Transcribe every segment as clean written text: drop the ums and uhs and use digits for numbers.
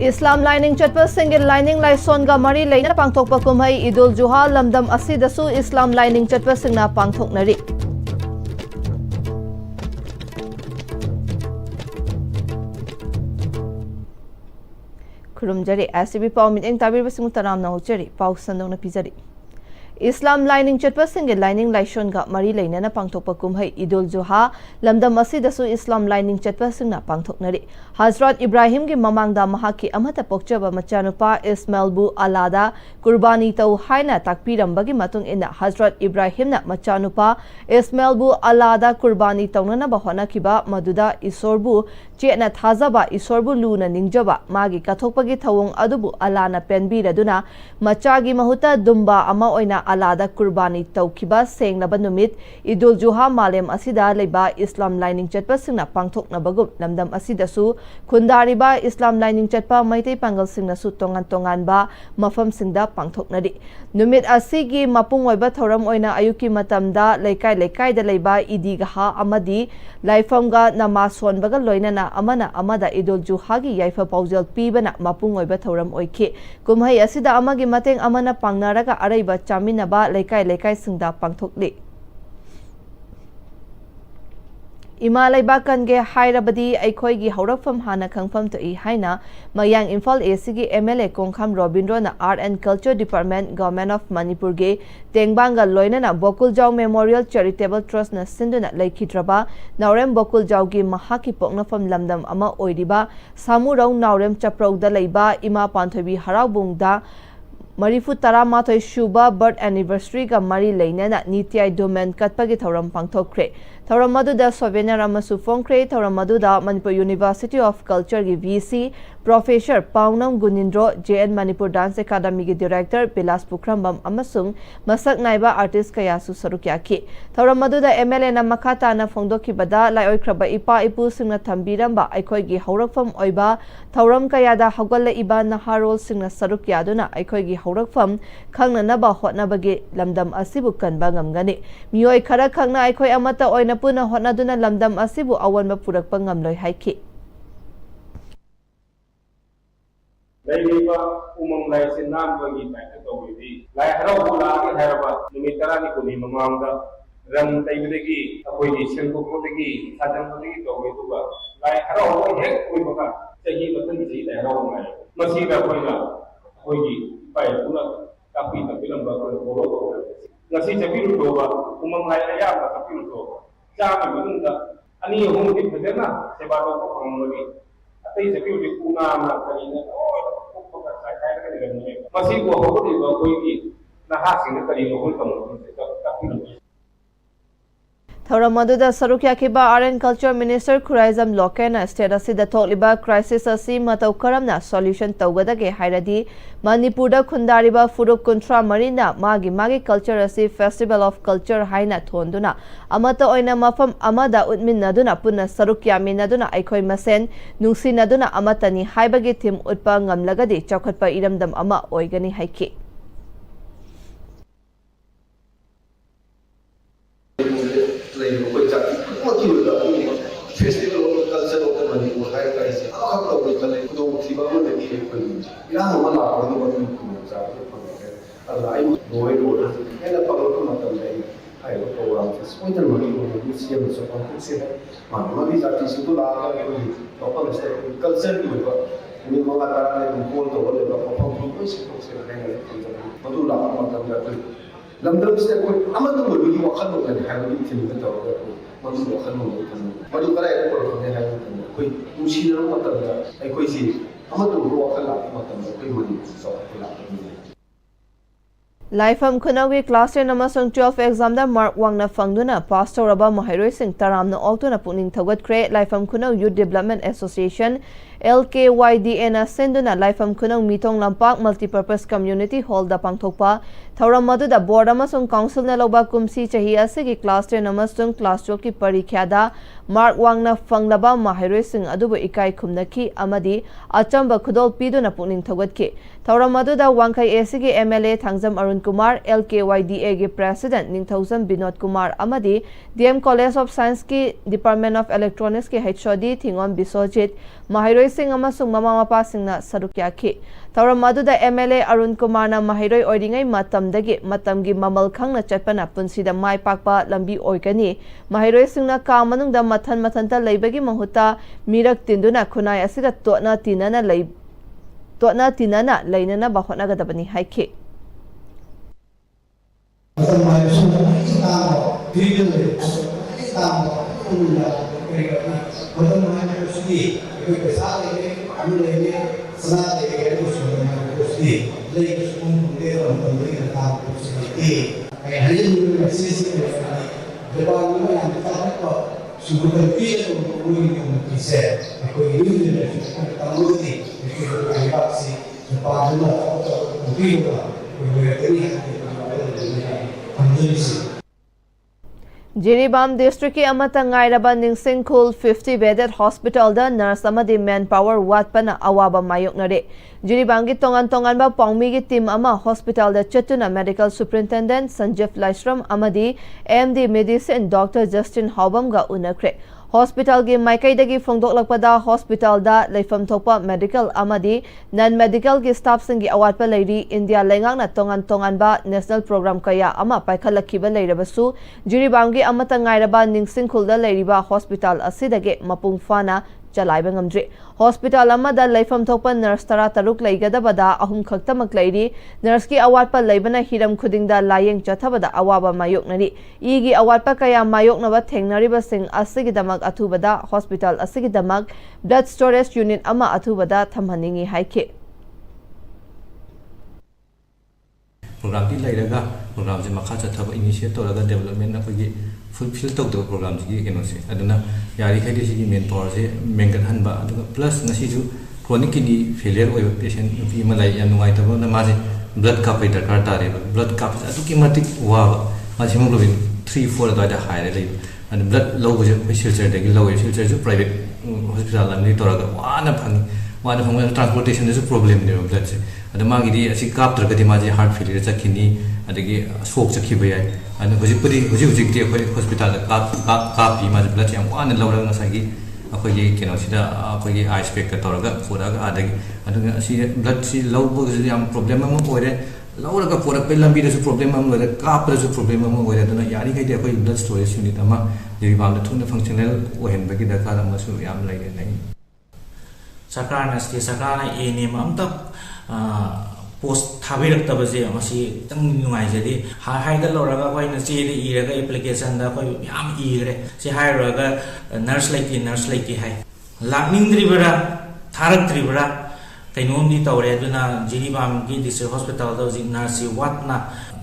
Islam lining chatpa single lining laison ga mari leina pangthokpa kumhai Idul Juha lamdam asidasu Islam lining chatpa singna pangthoknari. Kurumjari STV Pau Meeting Tabir Basing Taram na Uchari Pau Sandong na Pizari. Islam lining chatpa single lining laison ga mari leina na pangthokpa kumhai Idul Juha lamdam asidasu Islam lining chatpa singna pangthoknari. Hazrat Ibrahim ki mamangda mahaki amata pokchaba machanupa Ismail bu alada kurbani tau haina takpirambagi matung ina Hazrat Ibrahim na machanupa Ismail bu alada kurbani taunana bahona kiba maduda isorbu chena thazaba isorbu luna ningjaba magi kathokpagi thawong adubu alana penbiraduna machagi mahuta dumba ama oina alada kurbani taukiba senglaba numit Idul Juha malem asida leba Islam lining chatpa singna pangthokna bagum lamdam asidasu Kundariba Islam lining chatpa maitei pangal singna su tongan ba mafam singda pangthoknari. Numit asigi mapung oiba thoram oina ayuki matamda laikai da leba idigaha amadi laifamga namason baga loinana amana amada Idul Juha gi yaifa paujal pibana mapung oiba thoram oike. Kumhai asida amagi mateng amana pangnaraga araiba chaminaba laikai singda pangthokli. Ima laibakan ge hairabadi aikhoigi haurafam hana khangfam to I haina mayang Imphal East gi MLA Kongkham Robindro na Art and Culture Department Government of Manipur ge tengbanga loinana Bokuljau Memorial Charitable Trust na sinduna laikhitraba Naurem Bokuljau gi mahaki poknafam lamdam ama oiriba Samurau Naurem Chaprau da leiba Ima Panthobi Haraubungda Marifu Taramathoi Shuba birth anniversary ga mari leinana Nityai Domain katpagi thoram pangthokre. Thoram maduda souvenir amasu phongkre thoram maduda Manipur University of Culture gi VC Professor Paunam Gunindro JN Manipur Dance Academy gi Director Bilas Pukhrambam amasung masak naiba artist kayasu sarukyaki. Thoram maduda MLA na makata na phongdokibada laioikraba ipa ipu singna thambiramba aikhoi gi haurakfam oiba thoram kayada hawgalla iba naharol singna sarukyaduna aikhoi gi haurakfam khangnanaba hotnabagi lamdam asibu kanba ngamgani. Mioi khara khangna aikhoi amata oina puna hotnaduna lamdam asibu awanba purakpa ngamloi haiki. Laiba umang lai sinan bagi tak tahu ini. Lai harau bola ni harap numitara ni kuni memangga rang tai bagi apa ini sengkok bagi sadang bagi tahu itu ba. Lai harau ni hek kuni makan. Jadi betul ni lai harau mai. Masih berapa ini baik pula tapi lembaga bola. Nasi jadi lu ba umang lai ayam tapi lu jangan betul tak. Ani umum di betul sebab apa pengemudi. Tapi jadi lu kuna nak kali ni. Masih gua hobi gua koi nahasing kali ngol tamu tapi Thoram maduda sarukyaki ba Art and Culture Minister Khuraizam Lokena state asida thokliba crisis asi matau karamna solution tawgadage hairadi Manipurda khundariba furup kuntra marina magi culture asi Festival of Culture haina thonduna amata oina mafam amada utminnaduna punna sarukyaminaduna aikhoi masen nungsinaduna amatani haibagi thim utpa ngamlagadi chawkhatpa iramdam ama oigani haiki. Festival of Culture of Manipur hai kai se akha ka oi kale do thiba mo le ni ko ni ila ma la ko no ni ko sa ko pa ke ala ai boy do ela pa ko ma tam dai hai ko program se spoiler mo ni ko museum so pa ko se ma bi sa ti su to la ka ko ni to pa se culture ni ko ni mo ga ta ne ko to le pa pa ko se ko se ne ne ko to la ma tam da ko lamdam se ko amadu mo bi wa khan no ka ha ni tin ta to madu wa khan no ko madu kara ko ko ne ha ko musi ro matam da ai ko si amadu ro khan la matam da ko madu so ko la Laifam Kunawi class 10 amasung 12 exam da mark wangna fangduna pastor raba mahairoi sing taramna oktuna puning thagat kre Laifam Kunaw Youth Development Association LKYDN na senduna Laifam Kunaw mitong lampak multipurpose community hall da pangthokpa thauram madu da board amasung council na loba kumsi chahi asigi class 10 amasung class 12 ki parikya da mark wangna fanglaba mahairoi-sing adubu ikai khumnaki amadi achamba khudol piduna pukning thogatki. Thauram aduda Wangkai ACG MLA Thangjam Arun Kumar, LKYDA gi President Ningthausam Binod Kumar amadi DM College of Science ki Department of Electronics ki HOD Thingon Bisojit mahairoi-sing amasung mama mapa-singna saruk yaki. Thauram aduda MLA Arun Kumar na mahairoi oiringai matamdagi matamgi mamal khangna chatpana punsida mai pakpa lambi oikani. Mahairoi-singna ka manungda mathan-mathanta leibagi mahuta mirak tinduna khunai asida tona tinana lainana bahotna gadabani haike. Jiribam district ki amata ngairaba Ningsingkhul 50-bedded hospital da nurse amadi manpower watpana awaba mayoknare. Jiribam ki tongan ba pongmi ki team ama hospital da chatuna medical superintendent Sanjeev Laishram amadi MD medicine Dr. Justin Hobam ga unakre. Hospital gi maikaidagi phongdoklakpada hospital da leifam thopa medical amadi non medical gi staff singi awatpa leiri India lengangna tongan ba national program kaya ama paikhalakhiba leirabasu Jiribam gi amata ngairaba Ningsingkhul da leiriba hospital asidage mapung fana chalaiba ngamdri. Hospital amada leifam thopa nurse tara taruk leigadabada ahum khaktamak leiri nurse ki awatpa leibana hiram khudingda layeng chathabada awaba mayoknari. Igi awatpa kaya mayoknaba thengnariba sing asigidamak athubada hospital asigidamak blood storage unit ama athubada thamhaningi haike. program di lairaga program je makha chathaba initiate toraga development na kogi fulfill tok do program ji keno se aduna yari khai disi main power je mengan hanba aduga plus ngasi ju chronic kidney failure oi patient pi malai yan nuai tabo na ma je blood cup ida kar tare blood cup adu ki matik wa ma hemoglobin 3-4 da high le and blood low je filter de low filter ju private hospital la ni toraga wana phang transportation is a problem ne blood se ada magi di asi kap tragadi maji heart failure chakini adagi stroke chakhiba yai and hojipuri di khoi hospital kap pi maji blood yam wana lawra ngasagi akhoi gi keno sida akhoi gi eye spec ka toraga puraga adagi adagi asi blood si low bo yam problem am oire lawra ka pura pe lambi de problem am oire kap de problem am oire dana yari kai de akhoi blood storage unit ama jiribam de thuna functional ohen bagi dakar am su yam lai nai Sakarna sti sakarna ene mamta post thabirak tabaje amasi tang nungai jadi hai da loraga koi na che de iraga application da koi yam ire se hai raga nurse like ki hai lakning dribara tharak dribara kainom ni tawre duna Jiribam gi district hospital da ji nurse wat na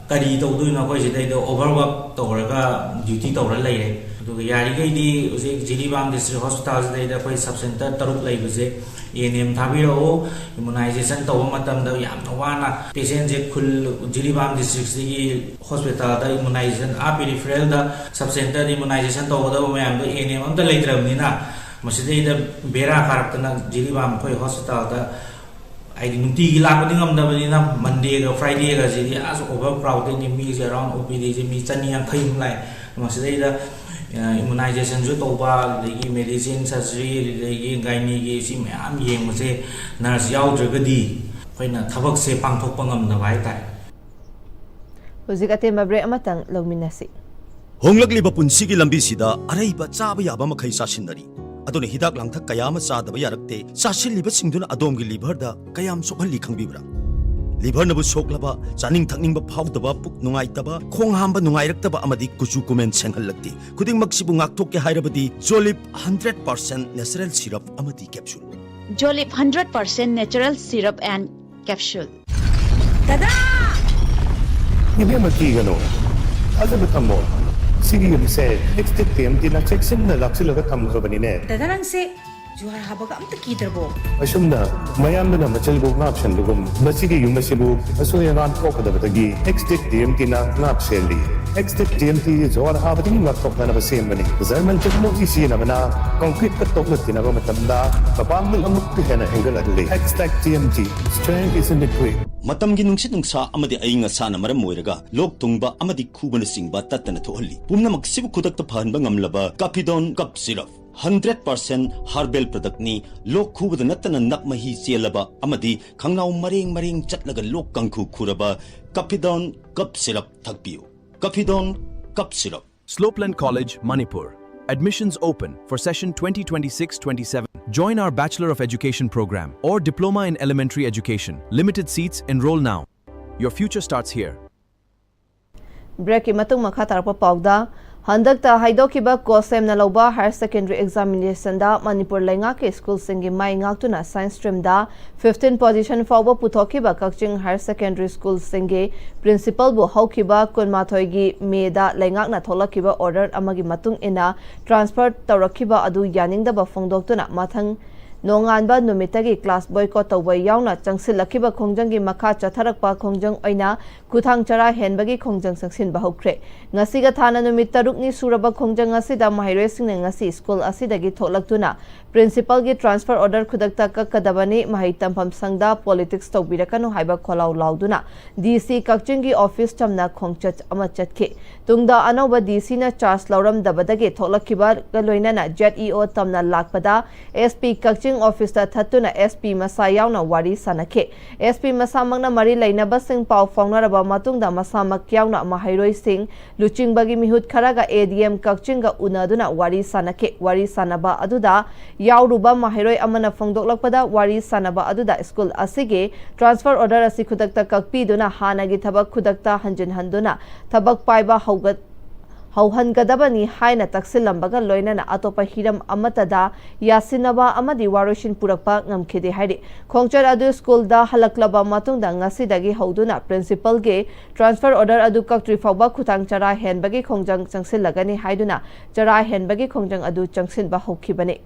kari to du na koi je dai do overwork tawraga duty tawra lai re du yari gai di Jiribam district hospital dai da koi sub center taruk lai buje ENM thabiro immunization tawa matam da yam wana patient je khul Jiribam district gi hospital da immunization a peripheral da sub center immunization tawa da mayam da ENM am da leitram ni na maside da bera kharapna Jiribam khoi hospital da ai nunti gi lakodi ngam da bani na Monday ga Friday ga ji as overcrowded ni mi around OPD ji mi chani yang khaim lai maside da immunization ju toba legi medicine surgery legi gaini gi si mayam yeng mase nurse yaw dragadi khoina thabak se pangthok pangam na bai tai Huzikate mabre amatang lawminasi Honglakliba punsigi lambi sida araiba chaba yaba makhai sasinari adone hidak langthak kayama chadaba yarakte sasilliba singduna adomgi liver da kayam sokhalli khangbibra liver nabu soklaba chaning thakningba phawdaba puk nungai taba khong hamba nungai raktaba amadi kuchu kumen senghallakti kuding maksibu ngakthok ke hairabadi Jolip 100% natural syrup amadi capsule Jolip 100% natural syrup and capsule Tada! Hindi magigano. Ano ba tamo? Sige yung isa, next time, di na check sim na laksi laga tamo ka ba ni Ned? Dadarang si Juhar हाबगा अमता कीदरबो असुमना मयामदना मचलबु नापसनदुगुम मसिगी युमसिबु असुय naan कोकदबतगी एक्सटिक DMT ना नापसेली एक्सटिक DMT जोर हाबदी नाटोकना बसेमबनी German technology सिनबना concrete कटोकलतिना बमतमदा बपांगल अमुक हेना हेंगलदले एक्सटिक DMT strength is in the grip मतमगी नुंसित नुंसा अमदि अइंग असाना मरम मोइरगा लोक तुंगबा अमदि खुबन सिंगबा तत्तन थोहल्ली पुमनमक सिबु खुदक्ता फहनबा ngamlaba Capidon Cup Syrup 100% herbal product ni lok khubada natana nakmahi chelaba amadi khangnaw maring chatlaga lok kangkhu khuraba Capidon Cup Syrup thakpiu Capidon Cup Syrup Slopeland College, Manipur. Admissions open for session 2026-27. Join our Bachelor of Education program or Diploma in Elementary Education. Limited seats, enroll now. Your future starts here. Break imatung makha tarpa pawda handakta haidokiba kosem na loba higher secondary examination da Manipur lenga ke school singi mai ngaktuna science stream da 15 position fawba puthokiba Kakching higher secondary school singi principal bu haukiba kunmathoigi me da lenga na tholakiba order amagi matung ina transfer tawrakiba adu yaningda ba phongdoktuna mathang नोंगानबा नुमितगी class boycott तौबा यावना चंगसिलखिबा खोंजंगी मखा चथरकपा खोंजंग ओइना कुथांग चरा हेनबगी खोंजंग संगसिनबा हौख्रे ngasiga thana numit tarukni suraba khongjang asida mahiroising ngasi school asidagi tholaktuना principal gi transfer order khudakta kakadabani mahai tampham sangda politics tawbirakanu haiba kholaw lauduna DC Kakching gi office chamna khongchat ama chatke tungda anoba DC na charge lauram dabadagi tholakhiba galoinana JEO tamna lakpada SP Kakching office ta thatuna SP masa yauna wari sanake SP masa mangna mari lainaba sing pau faunaraba matungda masa mak yauna mahairoi sing luching bagi mihut kharaga ADM Kakching ga unaduna wari sanake wari sanaba aduda yauruba mahiroi amana phongdoklakpada wari sanaba aduda school asige transfer order asi khudakta kakpiduna hanagi thabak khudakta hanjin handuna thabak paiba hauhangadabani haina taksillambaga loinana atopa hiram amatada yasinaba amadi waroshin purakpa ngamkhide hairi khongchar adu school da halaklaba matungda ngasidagi hauduna principal ge transfer order adu kaktri fawba khutang chara henbagi khongjang changsilagani haiduna chara henbagi khongjang adu changsinba hokhibani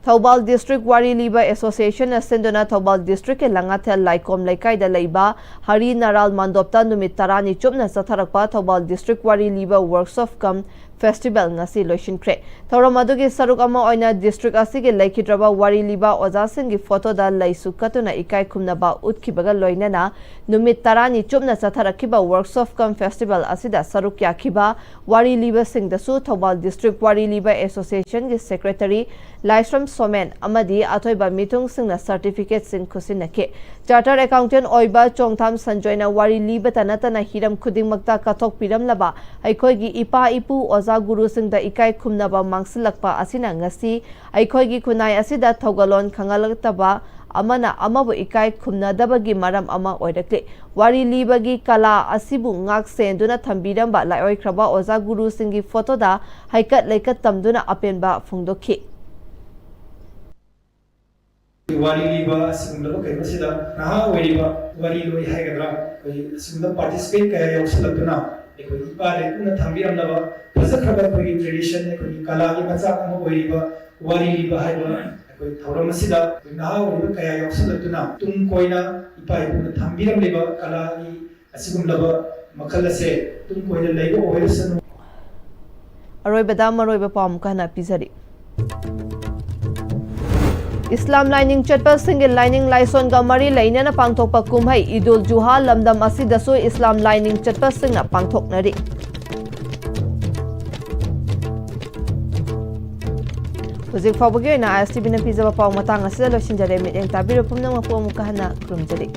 Thobal District Wari Liba Association Asinduna Thobal District ke Langathel Laikom Laikai da Leiba Hari Naral Mandopta numit tarani chupna satharakpa Thobal District Wari Liba Workshop kam Festival ngasi loishinkre Thoramadu saruk ama oina district asige laikhidraba Wari Liba Ojasin gi photo da laisukatuna ikai khumna ba utkibaga loinana numit tarani chupna satharakhiba Workshop kam Festival asida saruk yakhiba Wari Liba sing da su Thobal District Wari Liba Association gi Secretary Laisram Somen amadi athoiba mitung singna certificate sing khusinake chartered accountant oiba chongtham sanjoina Wari Liba tanatana hiram khudingmakta kathok piram laba aikhoigi ipa ipu oza guru singda ikai khumnaba mangsilakpa asina ngasi aikhoigi khunai asida thogalon khangalakta amana amabu ikai khumnadabagi maram ama oirakle Wari Libagi kala asibu ngak senduna thambiramba laioikraba oza guru singi photo da haikat laikat tamduna apenba phongdokhi Wari Liba Simula Kamasida, Naha Wariba, Wari Loi Hagadra, Simula participate Kaya Yosalapuna, Ipuna Tambiram Lava, Pasakaba tradition, Kala, Masaka Wariba, Wari Liba Haiba, Tauramasida, Naha Wariba Kaya Yosalapuna, Tum Koina, Ipai, Tambiram Liba, Kala, Asigum Lava, Makalase, Tum Koina Lego, Wilson. Aroi Badam, Aroi Bapam Kana Pizari. Islam lining chatpa single lining laison ga mari laina na pangthokpa kumhai Idul Juha lamdam asidasu Islam lining chatpa singna pangthoknari Hujik fawbagi na ISTV na pizza pa pawng matang asida losinjare mit yang tabiru pumnang mapu mukahana krumjari